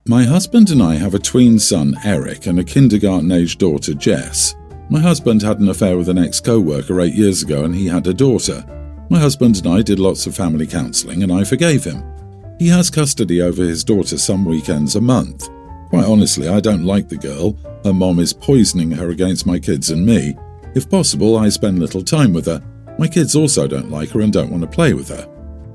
My husband and I have a tween son, Eric, and a kindergarten-aged daughter, Jess. My husband had an affair with an ex-coworker 8 years ago and he had a daughter. My husband and I did lots of family counselling and I forgave him. He has custody over his daughter some weekends a month. Quite honestly, I don't like the girl. Her mom is poisoning her against my kids and me. If possible, I spend little time with her. My kids also don't like her and don't want to play with her.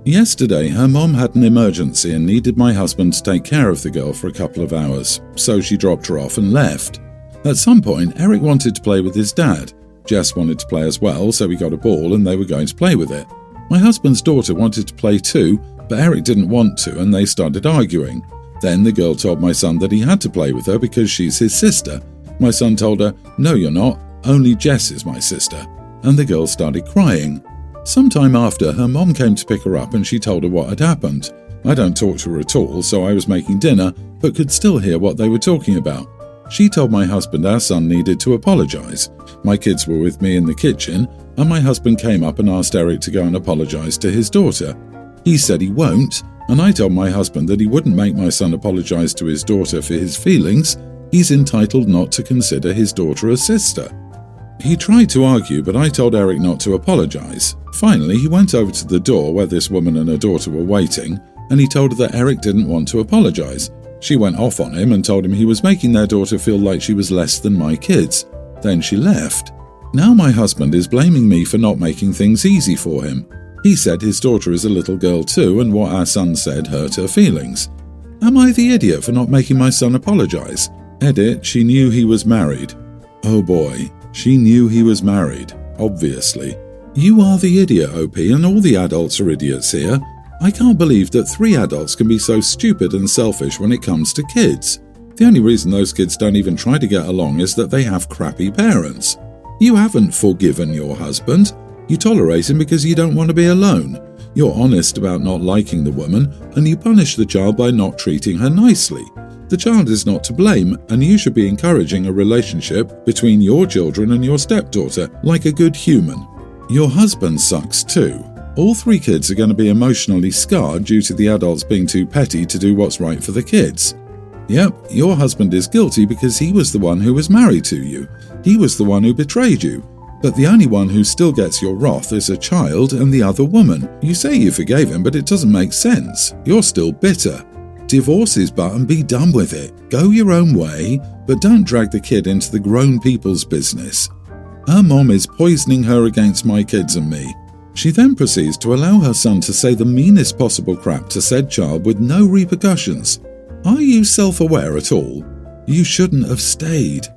Yesterday, her mom had an emergency and needed my husband to take care of the girl for a couple of hours, so she dropped her off and left. At some point, Eric wanted to play with his dad. Jess wanted to play as well, so we got a ball and they were going to play with it. My husband's daughter wanted to play too, but Eric didn't want to and they started arguing. Then the girl told my son that he had to play with her because she's his sister. My son told her, "No, you're not, only Jess is my sister." And the girl started crying. Sometime after, her mom came to pick her up and she told her what had happened. I don't talk to her at all, so I was making dinner, but could still hear what they were talking about. She told my husband our son needed to apologise. My kids were with me in the kitchen, and my husband came up and asked Eric to go and apologise to his daughter. He said he won't, and I told my husband that he wouldn't make my son apologise to his daughter for his feelings. He's entitled not to consider his daughter a sister. He tried to argue, but I told Eric not to apologise. Finally, he went over to the door where this woman and her daughter were waiting, and he told her that Eric didn't want to apologise. She went off on him and told him he was making their daughter feel like she was less than my kids. Then she left. Now my husband is blaming me for not making things easy for him. He said his daughter is a little girl too, and what our son said hurt her feelings. Am I the idiot for not making my son apologise? Edit, she knew he was married. Oh boy. She knew he was married, obviously. You are the idiot, OP, and all the adults are idiots here. I can't believe that 3 adults can be so stupid and selfish when it comes to kids. The only reason those kids don't even try to get along is that they have crappy parents. You haven't forgiven your husband. You tolerate him because you don't want to be alone. You're honest about not liking the woman, and you punish the child by not treating her nicely. The child is not to blame, and you should be encouraging a relationship between your children and your stepdaughter like a good human. Your husband sucks too. All 3 kids are going to be emotionally scarred due to the adults being too petty to do what's right for the kids. Yep, your husband is guilty because he was the one who was married to you. He was the one who betrayed you. But the only one who still gets your wrath is a child and the other woman. You say you forgave him, but it doesn't make sense. You're still bitter. Divorce his butt and be done with it. Go your own way, but don't drag the kid into the grown people's business. Her mom is poisoning her against my kids and me. She then proceeds to allow her son to say the meanest possible crap to said child with no repercussions. Are you self-aware at all? You shouldn't have stayed.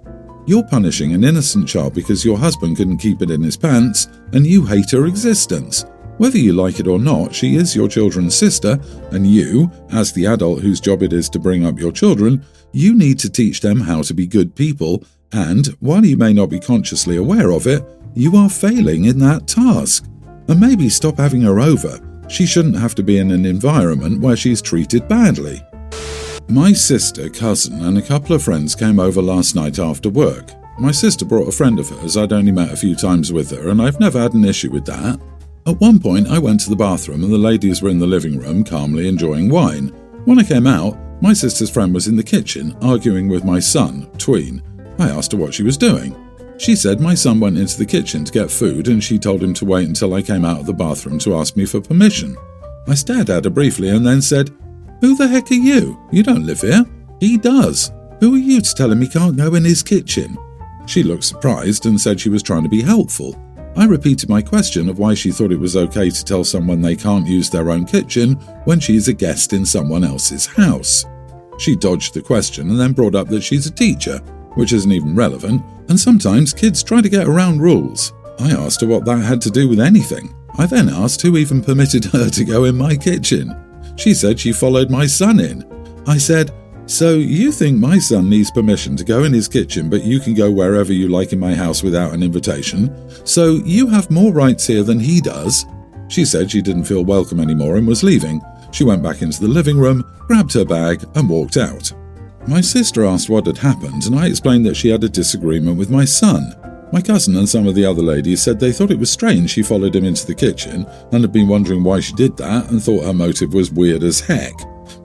You're punishing an innocent child because your husband couldn't keep it in his pants and you hate her existence. Whether you like it or not, she is your children's sister, and you, as the adult whose job it is to bring up your children, you need to teach them how to be good people, and, while you may not be consciously aware of it, you are failing in that task. And maybe stop having her over. She shouldn't have to be in an environment where she's treated badly. My sister, cousin, and a couple of friends came over last night after work. My sister brought a friend of hers. I'd only met a few times with her, and I've never had an issue with that. At one point, I went to the bathroom and the ladies were in the living room calmly enjoying wine. When I came out, my sister's friend was in the kitchen arguing with my son, tween. I asked her what she was doing. She said my son went into the kitchen to get food and she told him to wait until I came out of the bathroom to ask me for permission. I stared at her briefly and then said, "Who the heck are you? You don't live here." "He does. Who are you to tell him he can't go in his kitchen?" She looked surprised and said she was trying to be helpful. I repeated my question of why she thought it was okay to tell someone they can't use their own kitchen when she's a guest in someone else's house. She dodged the question and then brought up that she's a teacher, which isn't even relevant, and sometimes kids try to get around rules. I asked her what that had to do with anything. I then asked who even permitted her to go in my kitchen. She said she followed my son in. I said, "So you think my son needs permission to go in his kitchen, but you can go wherever you like in my house without an invitation? So you have more rights here than he does?" She said she didn't feel welcome anymore and was leaving. She went back into the living room, grabbed her bag and walked out. My sister asked what had happened and I explained that she had a disagreement with my son. My cousin and some of the other ladies said they thought it was strange she followed him into the kitchen and had been wondering why she did that and thought her motive was weird as heck.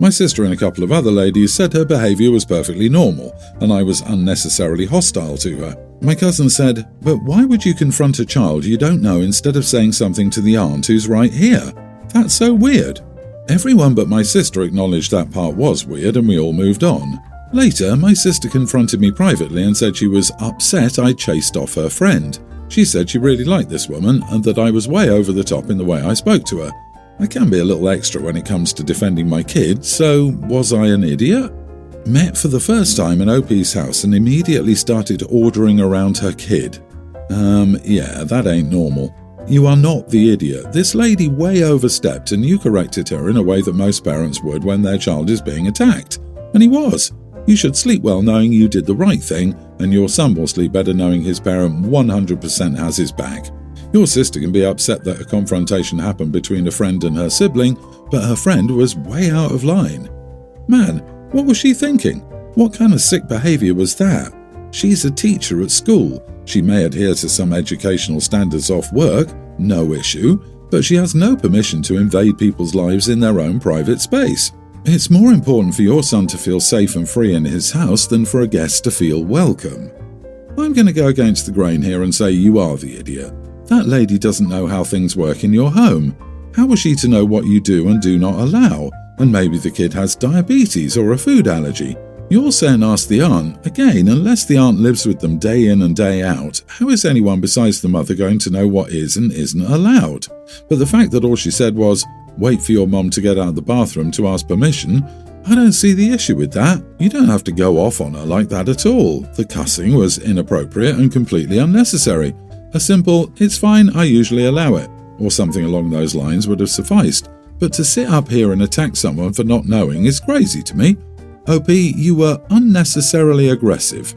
My sister and a couple of other ladies said her behaviour was perfectly normal, and I was unnecessarily hostile to her. My cousin said, "But why would you confront a child you don't know instead of saying something to the aunt who's right here? That's so weird." Everyone but my sister acknowledged that part was weird, and we all moved on. Later, my sister confronted me privately and said she was upset I chased off her friend. She said she really liked this woman and that I was way over the top in the way I spoke to her. I can be a little extra when it comes to defending my kid, so was I an idiot? Met for the first time in OP's house and immediately started ordering around her kid. Yeah, that ain't normal. You are not the idiot. This lady way overstepped and you corrected her in a way that most parents would when their child is being attacked. And he was. You should sleep well knowing you did the right thing, and your son will sleep better knowing his parent 100% has his back. Your sister can be upset that a confrontation happened between a friend and her sibling, but her friend was way out of line. Man, what was she thinking? What kind of sick behaviour was that? She's a teacher at school. She may adhere to some educational standards off work, no issue, but she has no permission to invade people's lives in their own private space. It's more important for your son to feel safe and free in his house than for a guest to feel welcome. I'm going to go against the grain here and say you are the idiot. That lady doesn't know how things work in your home. How was she to know what you do and do not allow? And maybe the kid has diabetes or a food allergy. You're saying ask the aunt. Again, unless the aunt lives with them day in and day out, how is anyone besides the mother going to know what is and isn't allowed? But the fact that all she said was, "Wait for your mom to get out of the bathroom to ask permission," I don't see the issue with that. You don't have to go off on her like that at all. The cussing was inappropriate and completely unnecessary. A simple, "It's fine, I usually allow it," or something along those lines would have sufficed. But to sit up here and attack someone for not knowing is crazy to me. OP, you were unnecessarily aggressive.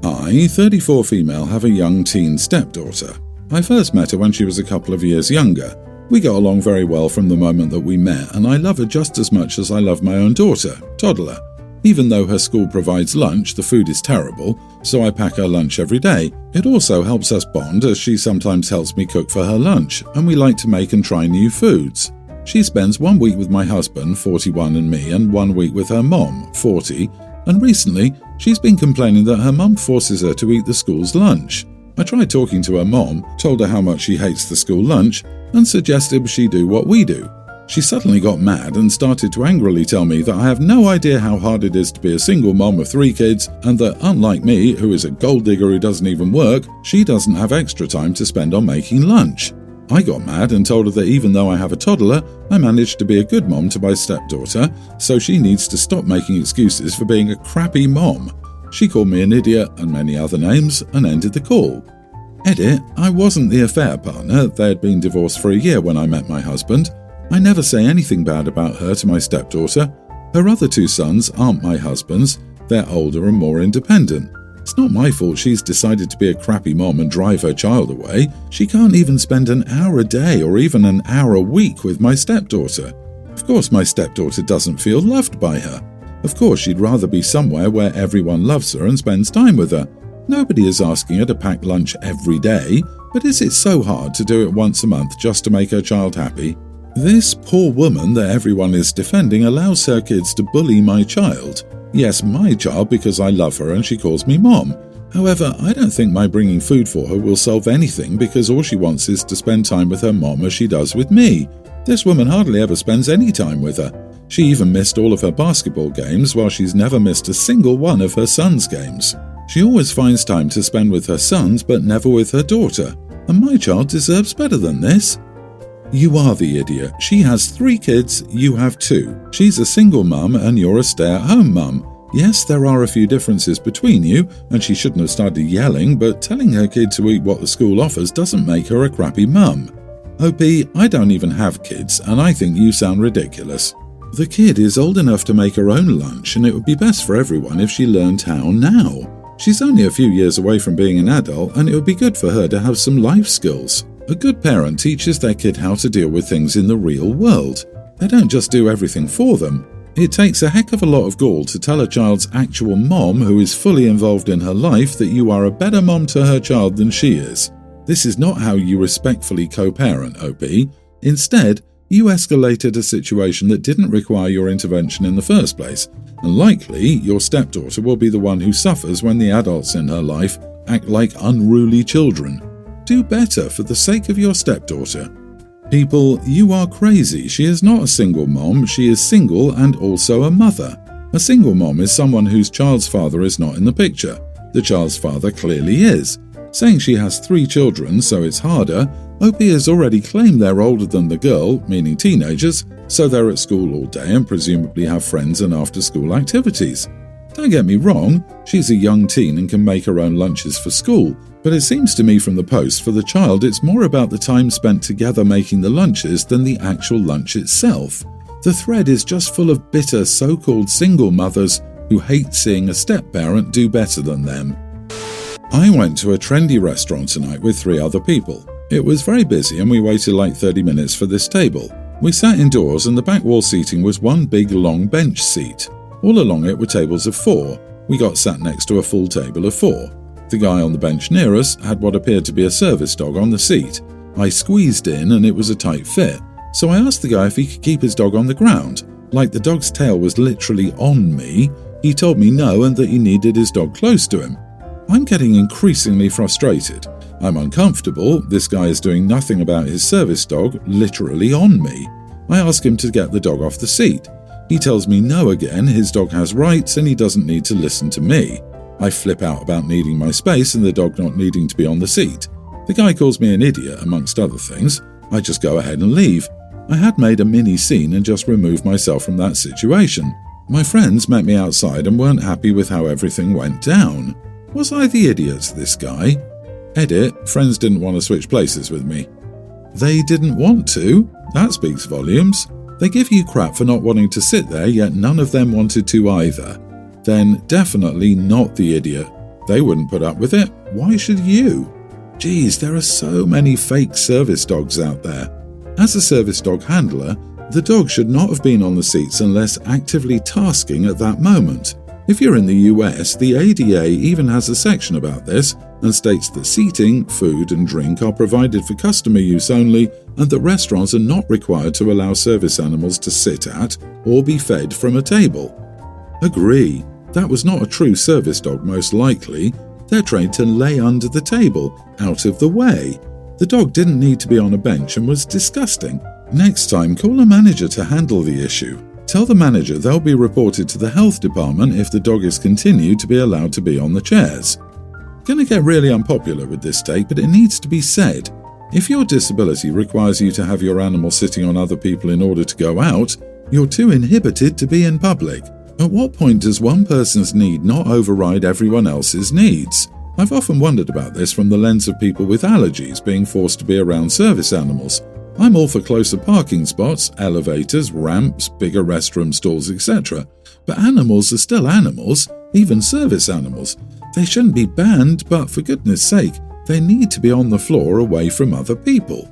I, 34 female, have a young teen stepdaughter. I first met her when she was a couple of years younger. We got along very well from the moment that we met, and I love her just as much as I love my own daughter, toddler. Even though her school provides lunch, the food is terrible, so I pack her lunch every day. It also helps us bond as she sometimes helps me cook for her lunch, and we like to make and try new foods. She spends 1 week with my husband, 41, and me, and 1 week with her mom, 40, and recently she's been complaining that her mum forces her to eat the school's lunch. I tried talking to her mom, told her how much she hates the school lunch, and suggested she do what we do. She suddenly got mad and started to angrily tell me that I have no idea how hard it is to be a single mom of 3 kids, and that unlike me, who is a gold digger who doesn't even work, she doesn't have extra time to spend on making lunch. I got mad and told her that even though I have a toddler, I managed to be a good mom to my stepdaughter, so she needs to stop making excuses for being a crappy mom. She called me an idiot and many other names and ended the call. Edit, I wasn't the affair partner. They had been divorced for a year when I met my husband. I never say anything bad about her to my stepdaughter. Her other 2 sons aren't my husband's. They're older and more independent. It's not my fault she's decided to be a crappy mom and drive her child away. She can't even spend an hour a day or even an hour a week with my stepdaughter. Of course my stepdaughter doesn't feel loved by her. Of course she'd rather be somewhere where everyone loves her and spends time with her. Nobody is asking her to pack lunch every day, but is it so hard to do it once a month just to make her child happy? This poor woman that everyone is defending allows her kids to bully my child. Yes, my child, because I love her and she calls me mom. However, I don't think my bringing food for her will solve anything because all she wants is to spend time with her mom as she does with me. This woman hardly ever spends any time with her. She even missed all of her basketball games while she's never missed a single one of her son's games. She always finds time to spend with her sons but never with her daughter. And my child deserves better than this. You are the idiot. She has 3 kids, you have 2. She's a single mum and you're a stay-at-home mum. Yes, there are a few differences between you, and she shouldn't have started yelling, but telling her kid to eat what the school offers doesn't make her a crappy mum. OP, I don't even have kids, and I think you sound ridiculous. The kid is old enough to make her own lunch, and it would be best for everyone if she learned how now. She's only a few years away from being an adult, and it would be good for her to have some life skills. A good parent teaches their kid how to deal with things in the real world. They don't just do everything for them. It takes a heck of a lot of gall to tell a child's actual mom who is fully involved in her life that you are a better mom to her child than she is. This is not how you respectfully co-parent, OP. Instead, You escalated a situation that didn't require your intervention in the first place, and likely your stepdaughter will be the one who suffers when the adults in her life act like unruly children. Do better for the sake of your stepdaughter. People, you are crazy. She is not a single mom, she is single and also a mother. A single mom is someone whose child's father is not in the picture. The child's father clearly is. Saying she has 3 children, so it's harder, OP has already claimed they're older than the girl, meaning teenagers, so they're at school all day and presumably have friends and after-school activities. Don't get me wrong, she's a young teen and can make her own lunches for school, but it seems to me from the post for the child it's more about the time spent together making the lunches than the actual lunch itself. The thread is just full of bitter so-called single mothers who hate seeing a step-parent do better than them. I went to a trendy restaurant tonight with 3 other people. It was very busy and we waited like 30 minutes for this table. We sat indoors and the back wall seating was one big long bench seat. All along it were tables of 4. We got sat next to a full table of 4. The guy on the bench near us had what appeared to be a service dog on the seat. I squeezed in and it was a tight fit, so I asked the guy if he could keep his dog on the ground. Like the dog's tail was literally on me, he told me no and that he needed his dog close to him. I'm getting increasingly frustrated. I'm uncomfortable, this guy is doing nothing about his service dog literally on me. I ask him to get the dog off the seat. He tells me no again, his dog has rights and he doesn't need to listen to me. I flip out about needing my space and the dog not needing to be on the seat. The guy calls me an idiot amongst other things. I just go ahead and leave. I had made a mini scene and just removed myself from that situation. My friends met me outside and weren't happy with how everything went down. Was I the idiot to this guy? Edit, friends didn't want to switch places with me. They didn't want to? That speaks volumes. They give you crap for not wanting to sit there, yet none of them wanted to either. Then definitely not the idiot. They wouldn't put up with it. Why should you? Geez, there are so many fake service dogs out there. As a service dog handler, the dog should not have been on the seats unless actively tasking at that moment. If you're in the US, the ADA even has a section about this and states that seating, food and drink are provided for customer use only and that restaurants are not required to allow service animals to sit at or be fed from a table. Agree, that was not a true service dog most likely. They're trained to lay under the table, out of the way. The dog didn't need to be on a bench and was disgusting. Next time, call a manager to handle the issue. Tell the manager they'll be reported to the health department if the dog is continued to be allowed to be on the chairs. Gonna get really unpopular with this take, but it needs to be said. If your disability requires you to have your animal sitting on other people in order to go out, you're too inhibited to be in public. At what point does one person's need not override everyone else's needs? I've often wondered about this from the lens of people with allergies being forced to be around service animals. I'm all for closer parking spots, elevators, ramps, bigger restroom stalls, etc. But animals are still animals, even service animals. They shouldn't be banned, but for goodness sake, they need to be on the floor away from other people.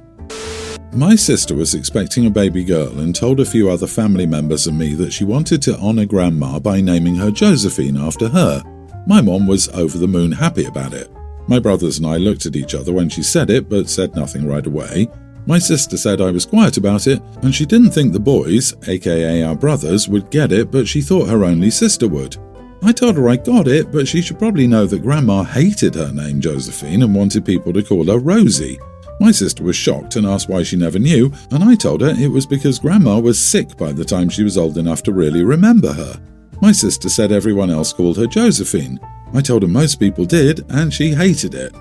My sister was expecting a baby girl and told a few other family members and me that she wanted to honour Grandma by naming her Josephine after her. My mom was over the moon happy about it. My brothers and I looked at each other when she said it, but said nothing right away. My sister said I was quiet about it, and she didn't think the boys, aka our brothers, would get it, but she thought her only sister would. I told her I got it, but she should probably know that Grandma hated her name Josephine and wanted people to call her Rosie. My sister was shocked and asked why she never knew, and I told her it was because Grandma was sick by the time she was old enough to really remember her. My sister said everyone else called her Josephine. I told her most people did, and she hated it.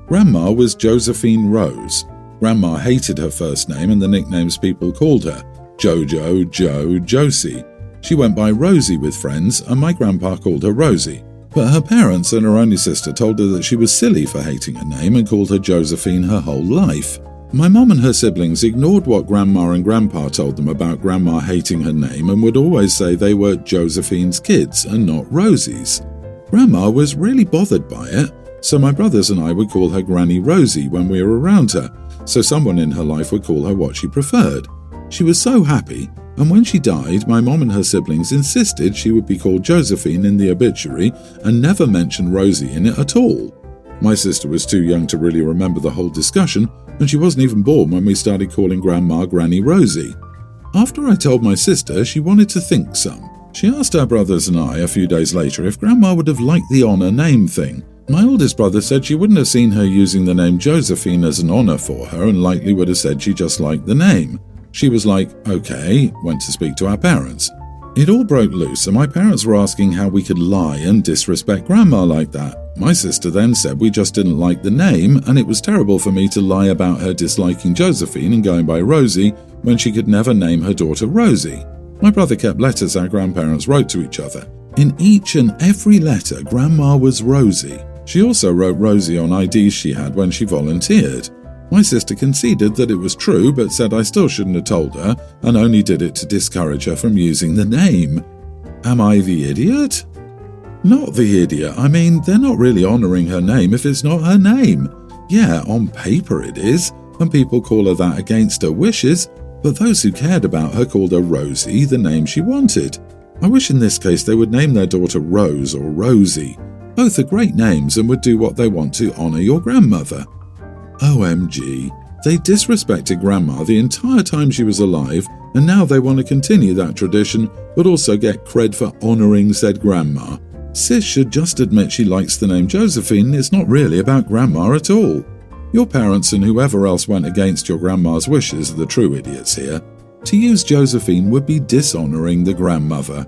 Grandma was Josephine Rose. Grandma hated her first name and the nicknames people called her: Jojo, Joe, Josie. She went by Rosie with friends, and my grandpa called her Rosie. But her parents and her only sister told her that she was silly for hating her name and called her Josephine her whole life. My mom and her siblings ignored what Grandma and Grandpa told them about Grandma hating her name and would always say they were Josephine's kids and not Rosie's. Grandma was really bothered by it, so my brothers and I would call her Granny Rosie when we were around her, so someone in her life would call her what she preferred. She was so happy, and when she died, my mom and her siblings insisted she would be called Josephine in the obituary and never mention Rosie in it at all. My sister was too young to really remember the whole discussion, and she wasn't even born when we started calling Grandma Granny Rosie. After I told my sister, she wanted to think some. She asked our brothers and I a few days later if Grandma would have liked the honour name thing. My oldest brother said she wouldn't have seen her using the name Josephine as an honour for her and likely would have said she just liked the name. She was like, okay, went to speak to our parents. It all broke loose and my parents were asking how we could lie and disrespect Grandma like that. My sister then said we just didn't like the name and it was terrible for me to lie about her disliking Josephine and going by Rosie when she could never name her daughter Rosie. My brother kept letters our grandparents wrote to each other. In each and every letter, Grandma was Rosie. She also wrote Rosie on IDs she had when she volunteered. My sister conceded that it was true but said I still shouldn't have told her and only did it to discourage her from using the name. Am I the idiot? Not the idiot. I mean, they're not really honouring her name if it's not her name. Yeah, on paper it is, and people call her that against her wishes, but those who cared about her called her Rosie, the name she wanted. I wish in this case they would name their daughter Rose or Rosie. Both are great names and would do what they want to honour your grandmother. OMG, they disrespected Grandma the entire time she was alive, and now they want to continue that tradition, but also get cred for honouring said Grandma. Sis should just admit she likes the name Josephine. It's not really about Grandma at all. Your parents and whoever else went against your grandma's wishes are the true idiots here. To use Josephine would be dishonouring the grandmother.